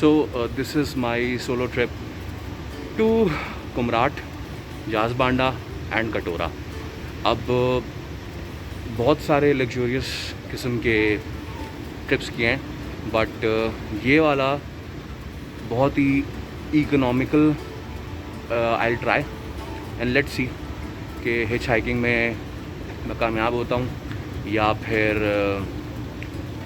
This is my solo trip to Kumrat, Jazbanda and Katora. अब बहुत सारे लग्जूरियस किस्म के ट्रिप्स किए हैं, बट ये वाला बहुत ही economical. I will try and let's see कि हिच हाइकिंग में मैं कामयाब होता हूँ या फिर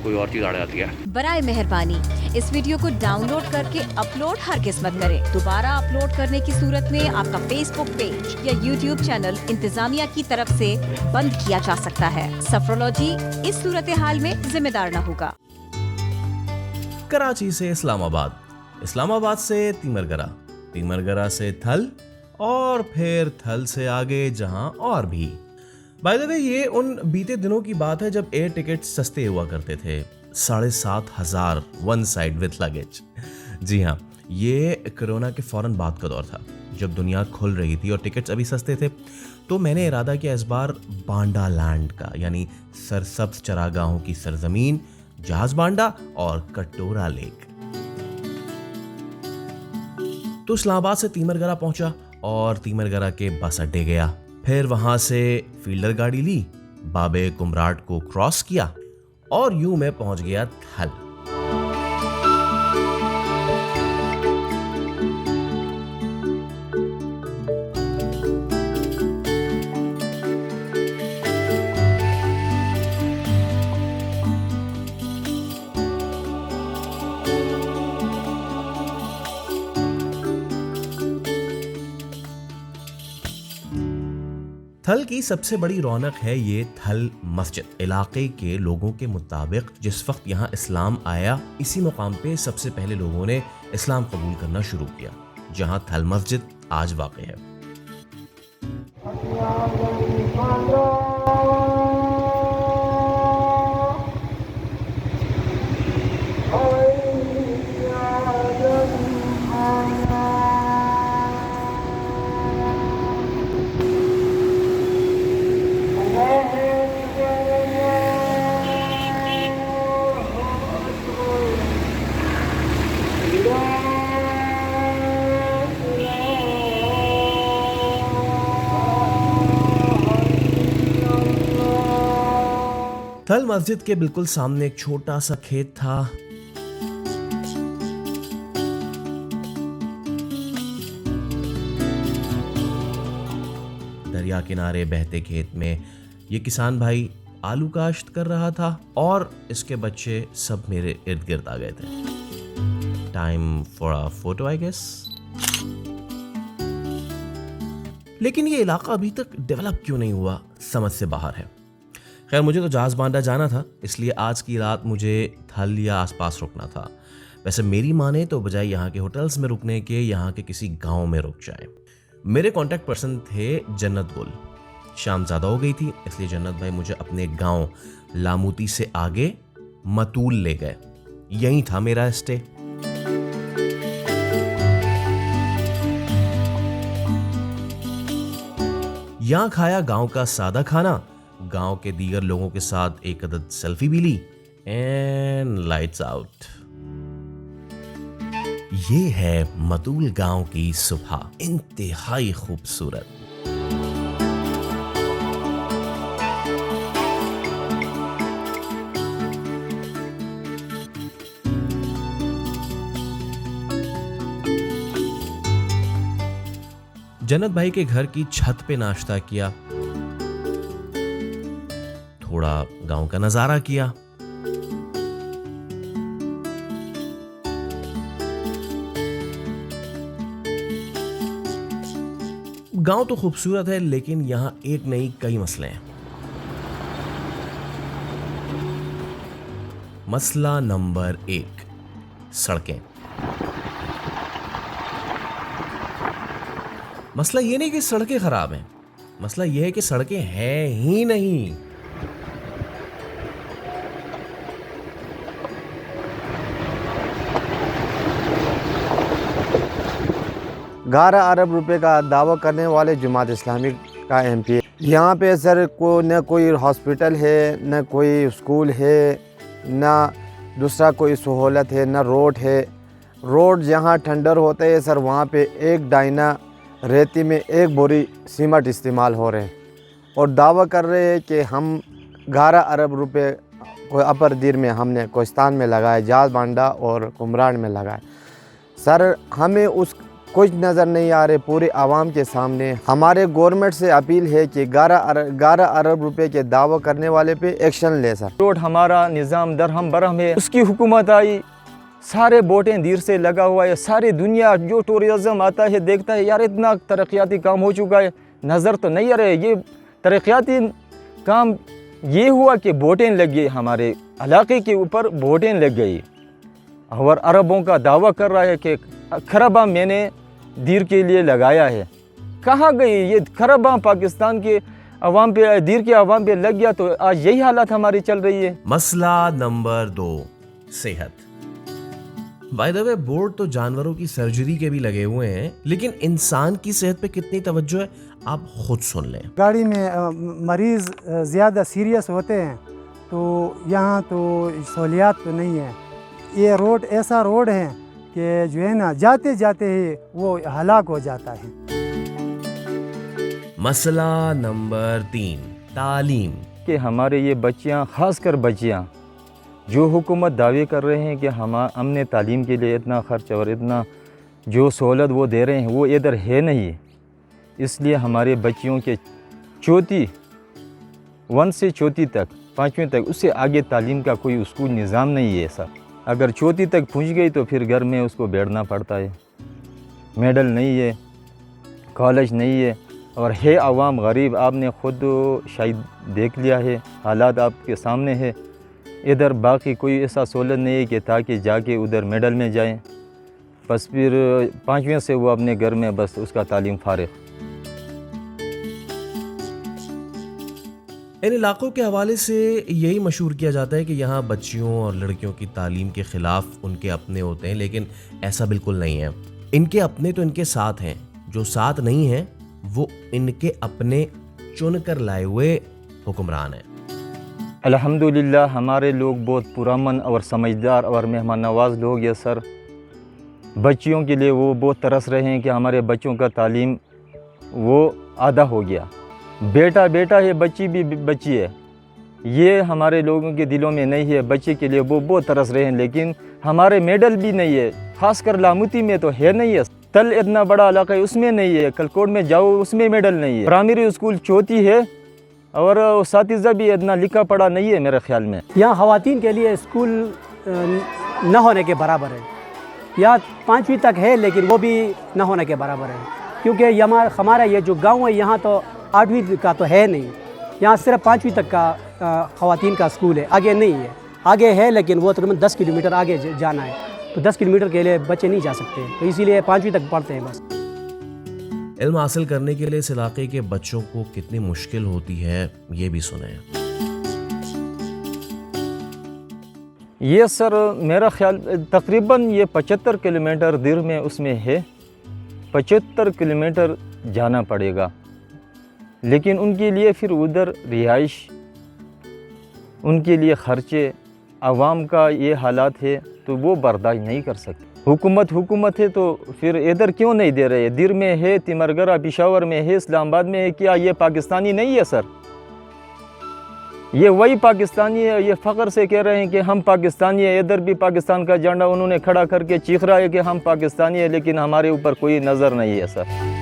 कोई और चीज़ आ जाती है. बराए मेहरबानी इस वीडियो को डाउनलोड करके अपलोड हरगिज़ मत करें. दोबारा अपलोड करने की सूरत में आपका फेसबुक पेज या यूट्यूब चैनल इंतजामिया की तरफ से बंद किया जा सकता है. सफरोलॉजी इस सूरत हाल में जिम्मेदार न होगा. कराची से इस्लामाबाद, इस्लामाबाद से तीमरगरा, तीमरगरा से थल और फिर थल से आगे जहां और भी. बाय द वे, ये उन बीते दिनों की बात है जब एयर टिकट सस्ते हुआ करते थे. 7,500 वन साइड विथ लगेज. जी हाँ, ये कोरोना के फौरन बाद का दौर था जब दुनिया खुल रही थी और टिकट्स अभी सस्ते थे. तो मैंने इरादा किया इस बार बांडा लैंड का, यानी सरसब्ज चरागाहों की सरजमीन जाज़बांडा और कटोरा लेक. तो इस्लामाबाद से तीमरगरा पहुंचा और तीमरगरा के बस अड्डे गया. फिर वहां से फील्डर गाड़ी ली, बाबे कुमराट को क्रॉस किया और यूं मैं पहुंच गया थल. थल की सबसे बड़ी रौनक है ये थल मस्जिद. इलाके के लोगों के मुताबिक जिस वक्त यहाँ इस्लाम आया, इसी मुकाम पे सबसे पहले लोगों ने इस्लाम कबूल करना शुरू किया, जहाँ थल मस्जिद आज वाक़ है. थल मस्जिद के बिल्कुल सामने एक छोटा सा खेत था. दरिया किनारे बहते खेत में ये किसान भाई आलू काश्त कर रहा था और इसके बच्चे सब मेरे इर्द गिर्द आ गए थे. Time for a photo I guess. लेकिन ये इलाका अभी तक डेवलप क्यों नहीं हुआ, समझ से बाहर है. खैर, मुझे तो जाज़बांडा जाना था, इसलिए आज की रात मुझे थल या आसपास रुकना था. वैसे मेरी माने तो बजाय यहाँ के होटल्स में रुकने के यहाँ के किसी गांव में रुक जाए. मेरे कांटेक्ट पर्सन थे जन्नत गुल. शाम ज़्यादा हो गई थी, इसलिए जन्नत भाई मुझे अपने गांव लामूती से आगे मतूल ले गए. यहीं था मेरा स्टे. यहाँ खाया गांव का सादा खाना, गांव के दीगर लोगों के साथ एक अदद सेल्फी भी ली एंड लाइट्स आउट. ये है मतूल गांव की सुबह, इंतहाई खूबसूरत. जन्नत भाई के घर की छत पे नाश्ता किया, थोड़ा गांव का नजारा किया. गांव तो खूबसूरत है, लेकिन यहां एक नहीं कई मसले हैं. मसला नंबर 1, सड़कें. मसला ये नहीं कि सड़कें खराब हैं, मसला ये है कि सड़कें हैं ही नहीं. ग्यारह अरब रुपए का दावा करने वाले जमात इस्लामी का MP. यहाँ पे सर न कोई हॉस्पिटल है, न कोई स्कूल है, न दूसरा कोई सहूलत है, न रोड है. रोड जहाँ ठंडर होते हैं सर, वहाँ पे एक डाइना रेती में एक बोरी सीमेंट इस्तेमाल हो रहे हैं और दावा कर रहे हैं कि हम 11 अरब रुपए को अपर दीर में हमने कोस्तान में लगाए, जाज बांडा और कुमरान में लगाए। सर हमें उस कुछ नज़र नहीं आ रहे पूरे आवाम के सामने। हमारे गवर्नमेंट से अपील है कि 11 अरब रुपए के दावा करने वाले पे एक्शन ले सर। रोड हमारा निज़ाम दरहम बरहम है, उसकी हुकूमत आई, सारे बोटें दीर से लगा हुआ है, सारी दुनिया जो टूरिज़म आता है देखता है यार इतना तरक्याती काम हो चुका है, नज़र तो नहीं आ रहे। ये तरक्याती काम ये हुआ कि बोटें लग गई, हमारे इलाके के ऊपर बोटें लग गई और अरबों का दावा कर रहा है कि खरबा मैंने दीर के लिए लगाया है। कहाँ गई ये खरबा? पाकिस्तान के अवाम पे, दीर के अवाम पे लग गया तो आज यही हालत हमारी चल रही है। मसला नंबर 2, सेहत। बाय द वे, बोर्ड तो जानवरों की सर्जरी के भी लगे हुए हैं, लेकिन इंसान की सेहत पे कितनी तवज्जो है आप खुद सुन लें। गाड़ी में मरीज़ ज़्यादा सीरियस होते हैं तो यहाँ तो सहूलियात तो नहीं है। ये रोड ऐसा रोड है कि जो है ना जाते जाते ही वो हलाक हो जाता है। मसला नंबर 3, तालीम। कि हमारे ये बच्चियाँ, ख़ासकर बच्चियाँ, जो हुकूमत दावे कर रहे हैं कि हमने तालीम के लिए इतना खर्च और इतना जो सहूलत वो दे रहे हैं वो इधर है नहीं। इसलिए हमारे बच्चियों के चौथी 1 से चौथी तक, 5वीं तक, उससे आगे तालीम का कोई स्कूल निज़ाम नहीं है सर। अगर चौथी तक पहुंच गई तो फिर घर में उसको बैठना पड़ता है। मेडल नहीं है, कॉलेज नहीं है और है आवाम गरीब। आपने ख़ुद शायद देख लिया है, हालात आपके सामने है। इधर बाकी कोई ऐसा सहूलत नहीं है कि ताकि जाके उधर मेडल में जाएं। बस फिर 5वीं से वो अपने घर में बस उसका तालीम फारिग। इन इलाकों के हवाले से यही मशहूर किया जाता है कि यहाँ बच्चियों और लड़कियों की तालीम के ख़िलाफ़ उनके अपने होते हैं, लेकिन ऐसा बिल्कुल नहीं है। इनके अपने तो इनके साथ हैं, जो साथ नहीं हैं वो इनके अपने चुन कर लाए हुए हुक्मरान हैं। अल्हम्दुलिल्लाह हमारे लोग बहुत पुरअमन और समझदार और मेहमान नवाज़ लोग हैं सर। बच्चियों के लिए वो बहुत तरस रहे हैं कि हमारे बच्चों का तालीम वो आधा हो गया। बेटा बेटा है, बच्ची भी बच्ची है, ये हमारे लोगों के दिलों में नहीं है। बच्चे के लिए वो बहुत तरस रहे हैं, लेकिन हमारे मेडल भी नहीं है। ख़ासकर लामुती में तो है नहीं है, तल इतना बड़ा इलाका है उसमें नहीं है, कलकोट में जाओ उसमें मेडल नहीं है। प्राइमरी स्कूल चौथी है और सातिज़ा भी इतना लिखा पढ़ा नहीं है मेरे ख्याल में। यहाँ ख़वातीन के लिए स्कूल न होने के बराबर है। यहाँ 5वीं तक है लेकिन वो भी न होने के बराबर है, क्योंकि हमारा ये जो गांव है यहाँ तो 8वीं का तो है नहीं। यहाँ सिर्फ 5वीं तक का ख़वातीन का स्कूल है, आगे नहीं है। आगे है लेकिन वो तकरीबन 10 किलोमीटर आगे जाना है, तो 10 किलोमीटर के लिए बच्चे नहीं जा सकते, तो इसीलिए 5वीं तक पढ़ते हैं बस। इल्म हासिल करने के लिए इस इलाके के बच्चों को कितनी मुश्किल होती है ये भी सुने। ये सर मेरा ख्याल तकरीबन ये 75 किलोमीटर दूर में उसमें है, 75 किलोमीटर जाना पड़ेगा। लेकिन उनके लिए फिर उधर रिहाइश, उनके लिए ख़र्चे, आवाम का ये हालात है तो वो बर्दाश्त नहीं कर सकते। हुकूमत है तो फिर इधर क्यों नहीं दे रहे? दिर में है, तिमरगरा, पेशावर में है, इस्लामाबाद में है, क्या ये पाकिस्तानी नहीं है सर? ये वही पाकिस्तानी है। ये फ़ख्र से कह रहे हैं कि हम पाकिस्तानी है। इधर भी पाकिस्तान का झंडा उन्होंने खड़ा करके चीख रहा है कि हम पाकिस्तानी है, लेकिन हमारे ऊपर कोई नज़र नहीं है सर।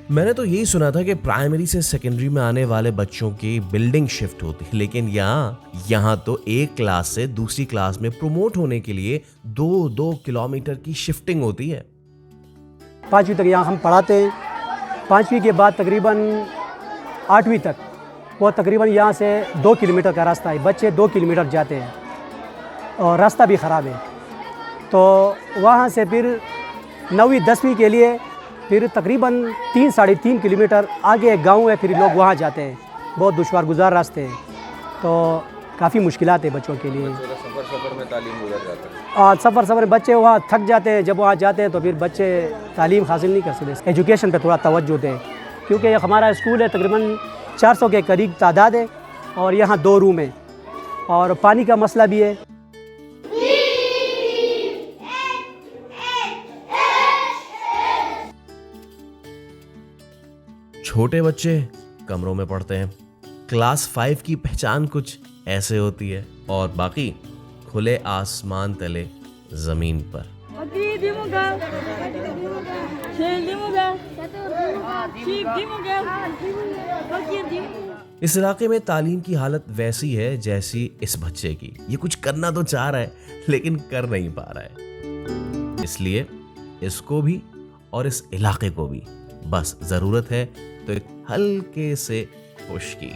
मैंने तो यही सुना था कि प्राइमरी से सेकेंडरी में आने वाले बच्चों की बिल्डिंग शिफ्ट होती है, लेकिन यहाँ तो एक क्लास से दूसरी क्लास में प्रमोट होने के लिए 2-2 किलोमीटर की शिफ्टिंग होती है। 5वीं तक यहाँ हम पढ़ाते हैं। 5वीं के बाद तकरीबन 8वीं तक वो तकरीबन यहाँ से 2 किलोमीटर का रास्ता है। बच्चे 2 किलोमीटर जाते हैं और रास्ता भी ख़राब है, तो वहाँ से फिर 9वीं 10वीं के लिए फिर तकरीबन 3-3.5 किलोमीटर आगे एक गाँव है, फिर लोग वहाँ जाते हैं। बहुत दुश्वार गुजार रास्ते हैं, तो काफ़ी मुश्किलात है बच्चों के लिए। सफ़र में तालीम गुजर जाता है। सफ़र में बच्चे वहाँ थक जाते हैं। जब वहाँ जाते हैं तो फिर बच्चे तालीम हासिल नहीं कर सकते। एजुकेशन पे थोड़ा तवज्जो दें, क्योंकि हमारा स्कूल है तकरीबन 400 के करीब तादाद है और यहाँ 2 रूम है और पानी का मसला भी है। छोटे बच्चे कमरों में पढ़ते हैं, क्लास 5 की पहचान कुछ ऐसे होती है, और बाकी खुले आसमान तले जमीन पर। इस इलाके में तालीम की हालत वैसी है जैसी इस बच्चे की। ये कुछ करना तो चाह रहा है लेकिन कर नहीं पा रहा है। इसलिए इसको भी और इस इलाके को भी बस जरूरत है तो एक हल्के से पुश की।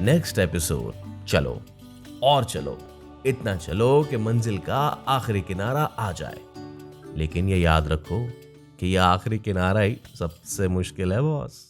नेक्स्ट एपिसोड, चलो और चलो, इतना चलो कि मंजिल का आखिरी किनारा आ जाए। लेकिन ये याद रखो कि यह आखिरी किनारा ही सबसे मुश्किल है बॉस।